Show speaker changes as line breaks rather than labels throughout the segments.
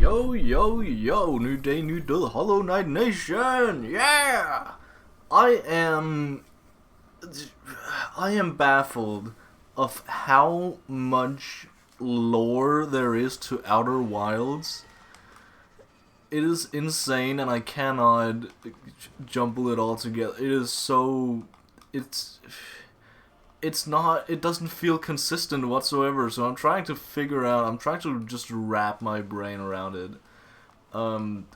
Yo, new day, new day, Hollow Knight Nation, yeah! I am baffled of how much lore there is to Outer Wilds. It is insane and I cannot jumble it all together. It is so... it doesn't feel consistent whatsoever, so I'm trying to just wrap my brain around it.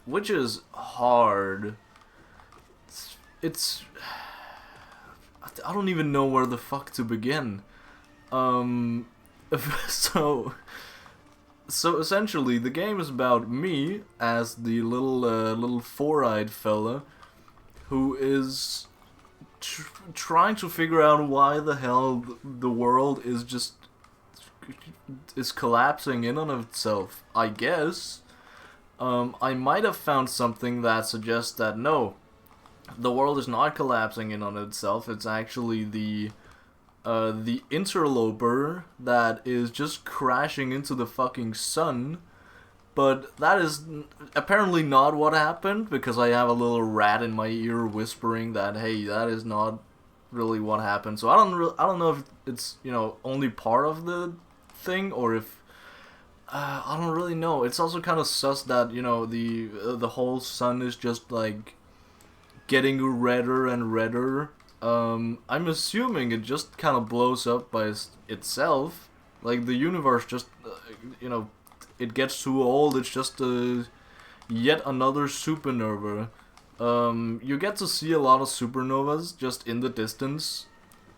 Which is hard. I don't even know where the fuck to begin. So essentially, the game is about me as the little four-eyed fella who is trying to figure out why the hell the world is collapsing in on itself, I guess. I might have found something that suggests that no, the world is not collapsing in on itself. It's actually the interloper that is just crashing into the fucking sun. But that is apparently not what happened, because I have a little rat in my ear whispering that, hey, that is not really what happened. So I don't know if it's, only part of the thing, or if I don't really know. It's also kind of sus that, the whole sun is just like getting redder and redder. I'm assuming it just kind of blows up by itself. Like the universe just it gets too old. It's just yet another supernova. You get to see a lot of supernovas just in the distance,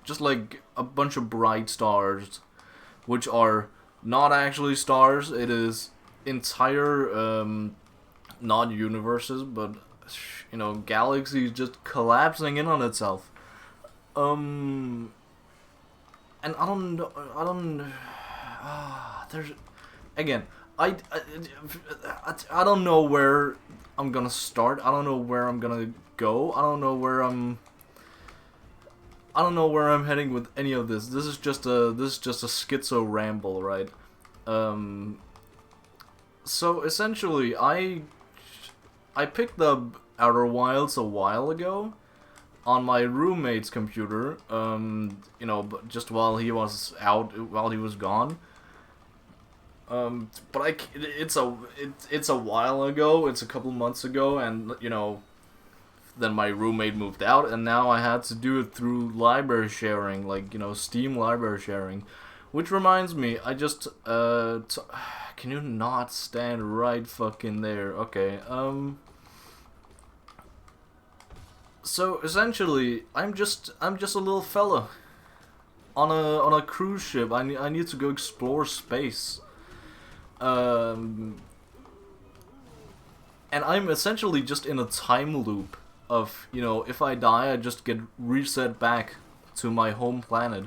just like a bunch of bright stars, which are not actually stars. It is entire not universes, but galaxies just collapsing in on itself. And I don't there's again. I don't know where I'm gonna start. I don't know where I'm gonna go. I don't know where I'm heading with any of this. This is just a schizo ramble, right? So essentially, I picked up Outer Wilds a while ago on my roommate's computer. Just while he was gone. But it's a while ago. It's a couple months ago, and then my roommate moved out, and now I had to do it through library sharing, like Steam library sharing. Which reminds me, I just can you not stand right fucking there? Okay. So essentially, I'm just a little fella on a cruise ship. I need to go explore space. And I'm essentially just in a time loop of, if I die, I just get reset back to my home planet.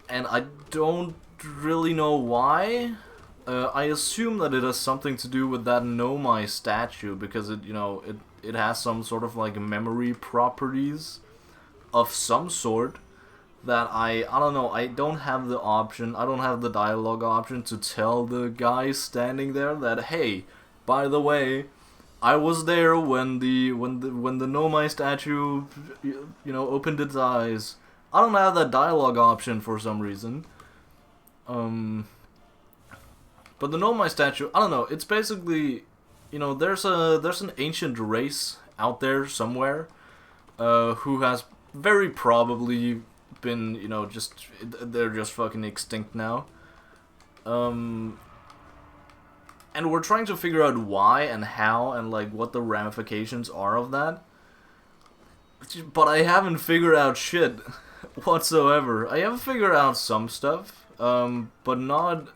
And I don't really know why. I assume that it has something to do with that Nomai statue, because it has some sort of like memory properties of some sort. That I don't know, I don't have the option, I don't have the dialogue option to tell the guy standing there that, hey, by the way, I was there when the Nomai statue, opened its eyes. I don't have that dialogue option for some reason. But the Nomai statue, I don't know, it's basically, there's an ancient race out there somewhere, who has very probably been, they're just fucking extinct now. And we're trying to figure out why and how and like what the ramifications are of that. But I haven't figured out shit whatsoever. I have figured out some stuff, but not...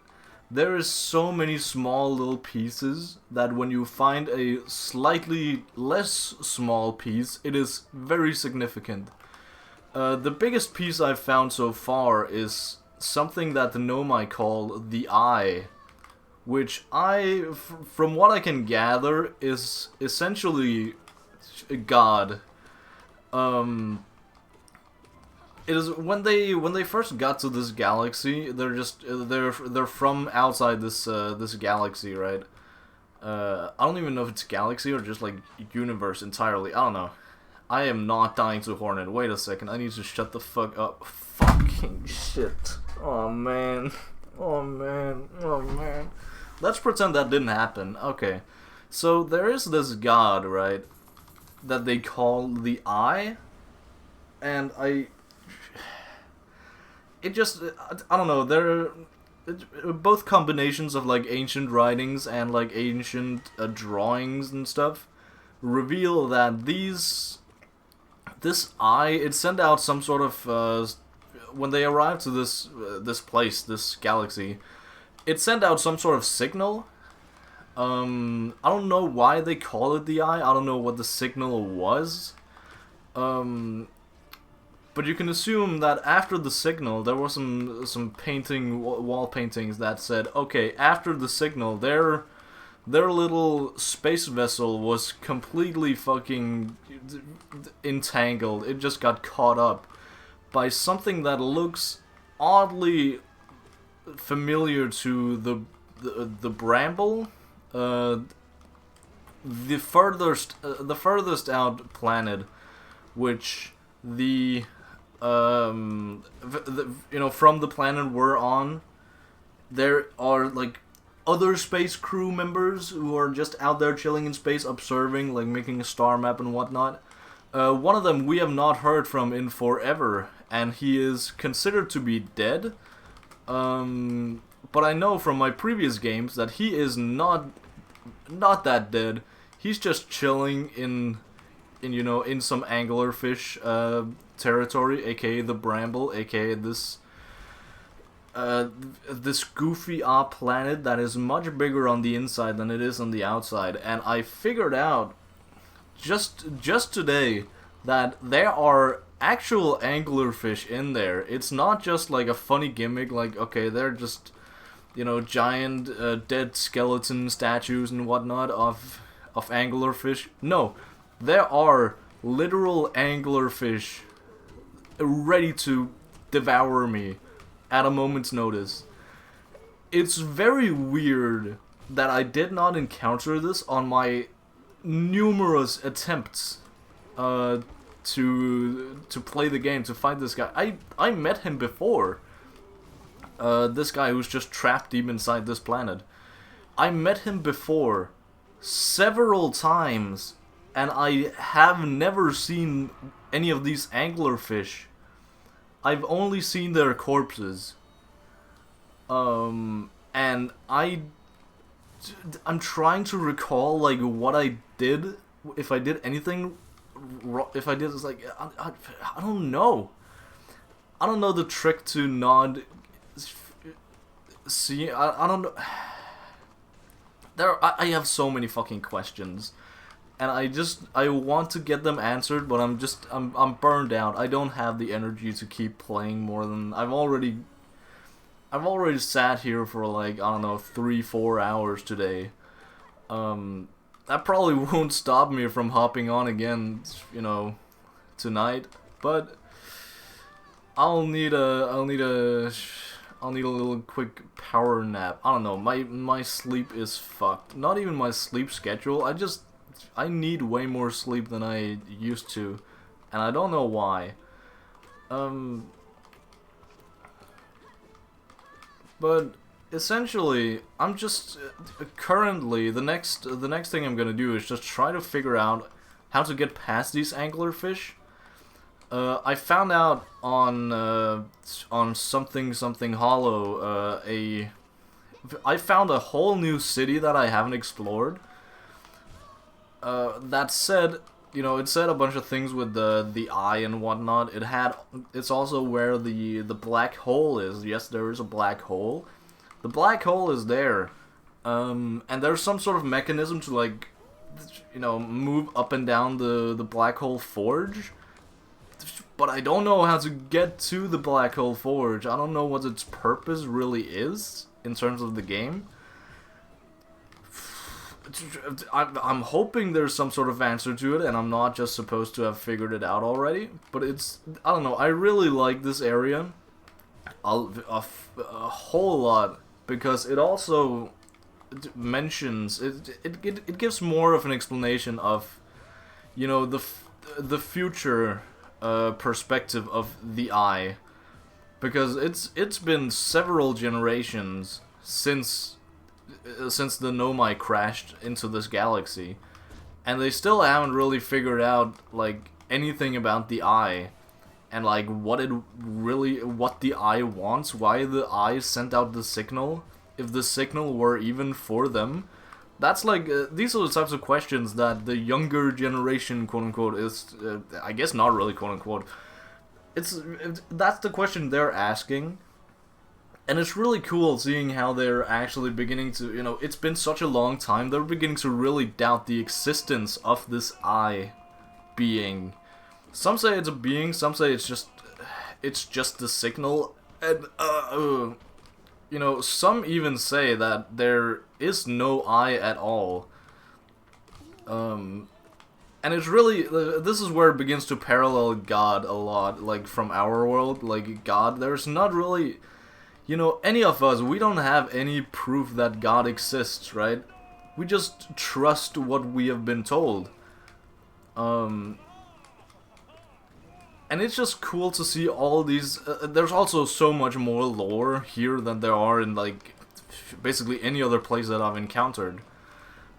There is so many small little pieces that when you find a slightly less small piece, it is very significant. The biggest piece I've found so far is something that the Nomai call the Eye, which from what I can gather, is essentially God. It is when they first got to this galaxy, they're from outside this galaxy, right? I don't even know if it's galaxy or just like universe entirely. I don't know. I am not dying to Hornet. Wait a second, I need to shut the fuck up. Fucking shit. Oh man. Oh man. Oh man. Let's pretend that didn't happen. Okay. So there is this god, right? That they call the Eye. And it just, I don't know, they're both combinations of like ancient writings and like ancient drawings and stuff reveal that this eye, it sent out some sort of when they arrived to this place, this galaxy, it sent out some sort of signal. I don't know why they call it the eye. I don't know what the signal was. But you can assume that after the signal, there were some wall paintings that said, okay, after the signal, their little space vessel was completely fucking entangled. It just got caught up by something that looks oddly familiar to the bramble, the furthest out planet, which you know, from the planet we're on, there are like other space crew members who are just out there chilling in space, observing, like making a star map and whatnot. One of them we have not heard from in forever, and he is considered to be dead. But I know from my previous games that he is not that dead. He's just chilling in you know, in some anglerfish territory, aka the Bramble, aka this goofy planet that is much bigger on the inside than it is on the outside. And I figured out just today that there are actual anglerfish in there. It's not just like a funny gimmick, like, okay, they're just, you know, giant dead skeleton statues and whatnot of anglerfish. No, there are literal anglerfish ready to devour me at a moment's notice. It's very weird that I did not encounter this on my numerous attempts to play the game, to fight this guy. I met him before. This guy who's just trapped deep inside this planet. I met him before several times, and I have never seen any of these anglerfish. I've only seen their corpses. And I'm trying to recall, like, what I did, if I did anything, if I did, it's like, I don't know. I don't know the trick to not see, I don't know. I have so many fucking questions. And I want to get them answered, but I'm burned out. I don't have the energy to keep playing more than, I've already sat here for like, I don't know, 3-4 hours today. That probably won't stop me from hopping on again, you know, tonight, but I'll need a little quick power nap. I don't know, my sleep is fucked. Not even my sleep schedule, I need way more sleep than I used to, and I don't know why. But essentially, I'm just currently the next thing I'm gonna do is just try to figure out how to get past these anglerfish. I found out on something hollow. I found a whole new city that I haven't explored. That said, you know, it said a bunch of things with the eye and whatnot. It's also where the black hole is. Yes, there is a black hole. The black hole is there, and there's some sort of mechanism to, like, you know, move up and down the black hole forge. But I don't know how to get to the black hole forge. I don't know what its purpose really is in terms of the game. I'm hoping there's some sort of answer to it, and I'm not just supposed to have figured it out already. But I don't know, I really like this area a whole lot, because it also mentions it gives more of an explanation of, you know, the future perspective of the eye, because it's been several generations since the Nomai crashed into this galaxy, and they still haven't really figured out like anything about the eye, and like what the eye wants, why the eye sent out the signal, if the signal were even for them. That's like, these are the types of questions that the younger generation, quote unquote, is, I guess not really, quote unquote, that's the question they're asking. And it's really cool seeing how they're actually beginning to, you know, it's been such a long time, they're beginning to really doubt the existence of this eye being. Some say it's a being, some say it's just the signal, and, you know, some even say that there is no eye at all. And it's really, this is where it begins to parallel God a lot, like, from our world. Like, God, there's not really, you know, any of us, we don't have any proof that God exists, right? We just trust what we have been told. And it's just cool to see all these, there's also so much more lore here than there are in, like, basically any other place that I've encountered.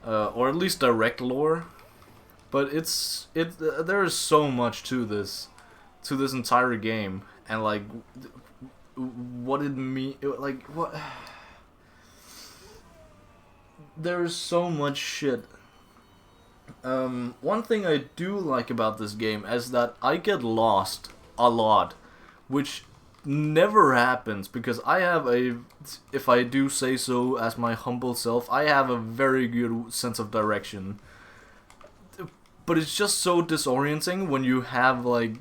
Or at least direct lore. But there is so much to this entire game. And, like, what it mean, like, what... There's so much shit. One thing I do like about this game is that I get lost a lot, which never happens, because I have if I do say so as my humble self, I have a very good sense of direction. But it's just so disorienting when you have, like,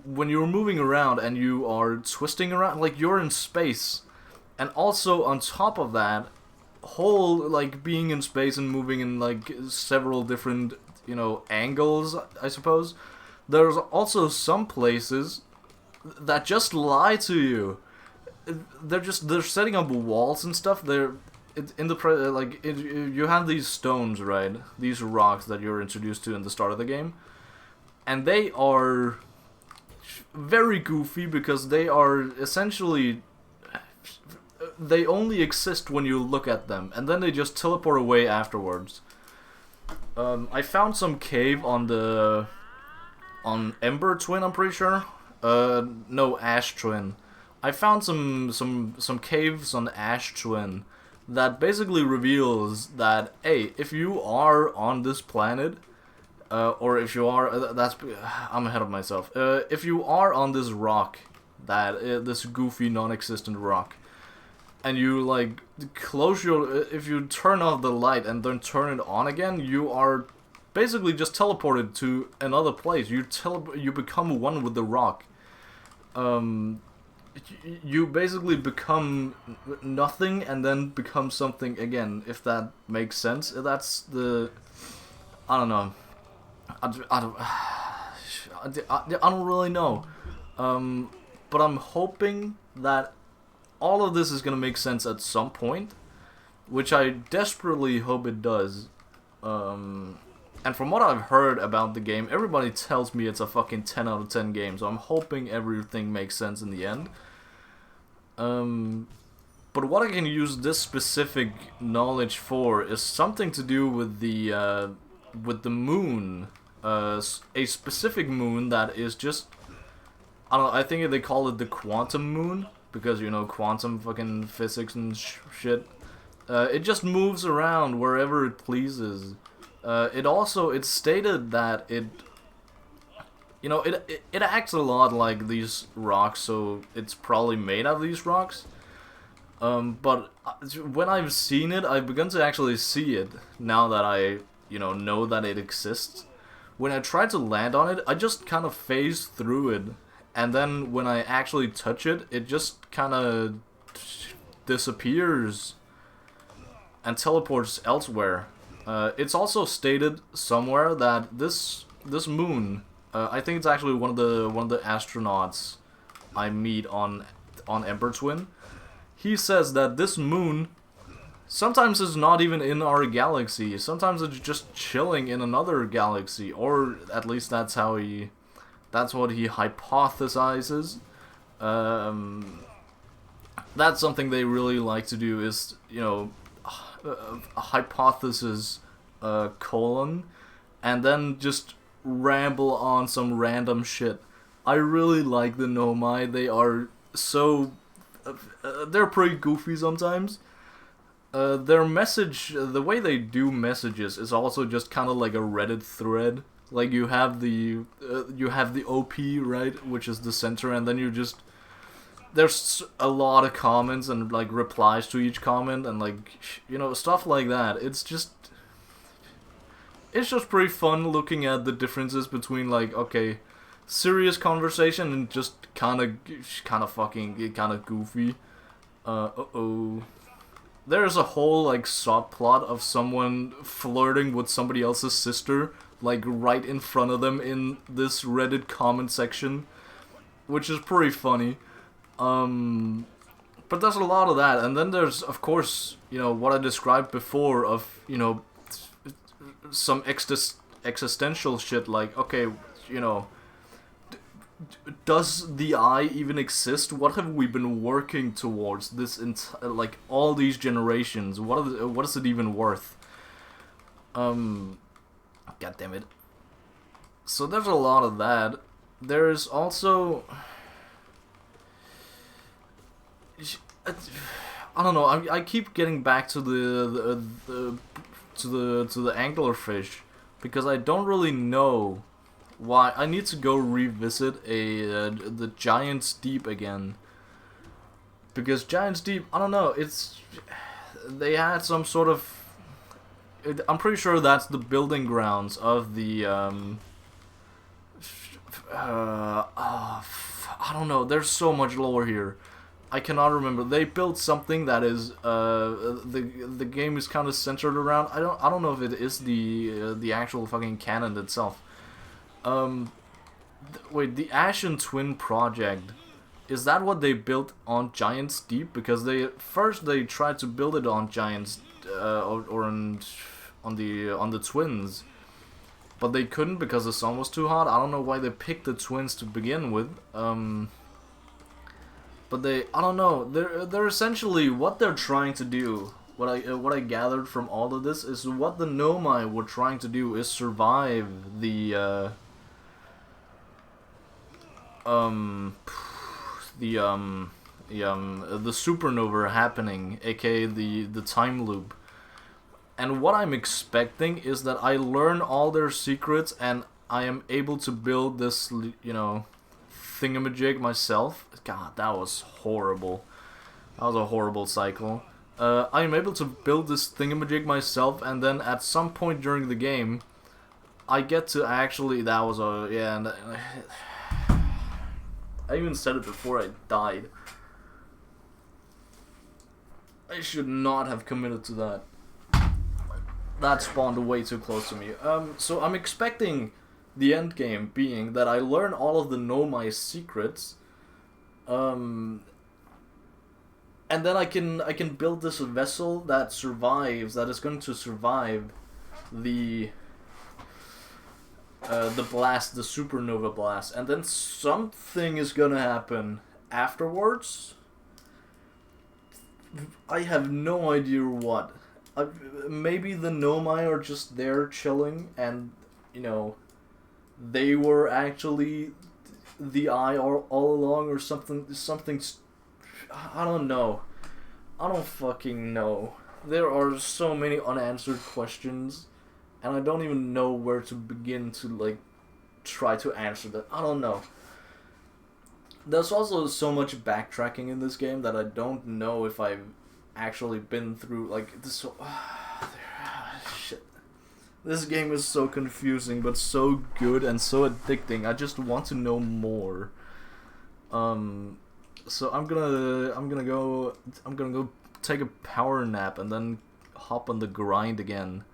when you're moving around and you are twisting around, like you're in space, and also on top of that, whole, like, being in space and moving in, like, several different, you know, angles, I suppose, there's also some places that just lie to you. They're setting up walls and stuff. You have these stones, right? These rocks that you're introduced to in the start of the game, and they are very goofy because they are essentially, they only exist when you look at them, and then they just teleport away afterwards. I found some cave on Ember Twin, I'm pretty sure. No, Ash Twin. I found some caves on Ash Twin that basically reveals that, hey, if you are on this planet, or if you are, I'm ahead of myself. If you are on this rock, this goofy non-existent rock, and you, like, if you turn off the light and then turn it on again, you are basically just teleported to another place. You become one with the rock. You basically become nothing and then become something again, if that makes sense. That's the... I don't know. I don't really know. But I'm hoping that all of this is gonna make sense at some point, which I desperately hope it does. And from what I've heard about the game, everybody tells me it's a fucking 10 out of 10 game, so I'm hoping everything makes sense in the end. But what I can use this specific knowledge for is something to do with the moon. A specific moon that is just, I don't know, I think they call it the quantum moon, because, you know, quantum fucking physics and shit. It just moves around wherever it pleases. It's stated that it, you know, it acts a lot like these rocks, so it's probably made out of these rocks. But when I've seen it, I've begun to actually see it, now that I, you know that it exists. When I try to land on it, I just kind of phase through it, and then when I actually touch it, it just kind of disappears and teleports elsewhere. It's also stated somewhere that this moon, I think it's actually one of the astronauts I meet on Ember Twin. He says that this moon Sometimes it's not even in our galaxy. Sometimes it's just chilling in another galaxy, or at least that's what he hypothesizes. That's something they really like to do, is, you know, a hypothesis colon, and then just ramble on some random shit. I really like the Nomai. They are so... they're pretty goofy sometimes. Their message, the way they do messages, is also just kind of like a Reddit thread. Like, you have the OP, right, which is the center, and then you just... there's a lot of comments and, like, replies to each comment, and, like, you know, stuff like that. It's just pretty fun looking at the differences between, like, okay, serious conversation and just kind of goofy. There's a whole, like, subplot of someone flirting with somebody else's sister, like, right in front of them in this Reddit comment section, which is pretty funny. But there's a lot of that, and then there's, of course, you know, what I described before of, you know, some existential shit, like, okay, you know, does the I even exist? What have we been working towards this like, all these generations? What is it even worth? God damn it. So there's a lot of that. There's also... I don't know. I keep getting back to the anglerfish, because I don't really know why. I need to go revisit the Giant's Deep again, because Giant's Deep, I don't know. They had some sort of... I'm pretty sure that's the building grounds of the I don't know. There's so much lore here. I cannot remember. They built something that is the game is kind of centered around. I don't know if it is the actual fucking canon itself. Wait, the Ashen Twin project, is that what they built on Giant's Deep? Because first they tried to build it on Giant's on the Twins, but they couldn't because the sun was too hot. I don't know why they picked the Twins to begin with. But I don't know. They're essentially, what they're trying to do. What I gathered from all of this is what the Nomai were trying to do is survive the supernova happening, aka the time loop. And what I'm expecting is that I learn all their secrets and I am able to build this, you know, thingamajig myself. God, that was horrible. That was a horrible cycle. I am able to build this thingamajig myself, and then at some point during the game, I get to actually... That was a... Yeah, and I even said it before I died. I should not have committed to that. That spawned way too close to me. So I'm expecting the end game being that I learn all of the Nomai secrets, and then I can build this vessel that survives, that is going to survive the blast, the supernova blast, and then something is gonna happen afterwards. I have no idea what. Maybe the Nomai are just there chilling, and, you know, they were actually the Eye all along, or something. I don't know. I don't fucking know. There are so many unanswered questions, and I don't even know where to begin to, like, try to answer them. I don't know. There's also so much backtracking in this game that I don't know if I've actually been through, like, this. Shit. This game is so confusing, but so good and so addicting. I just want to know more. So I'm gonna go take a power nap and then hop on the grind again.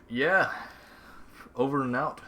Yeah. Over and out.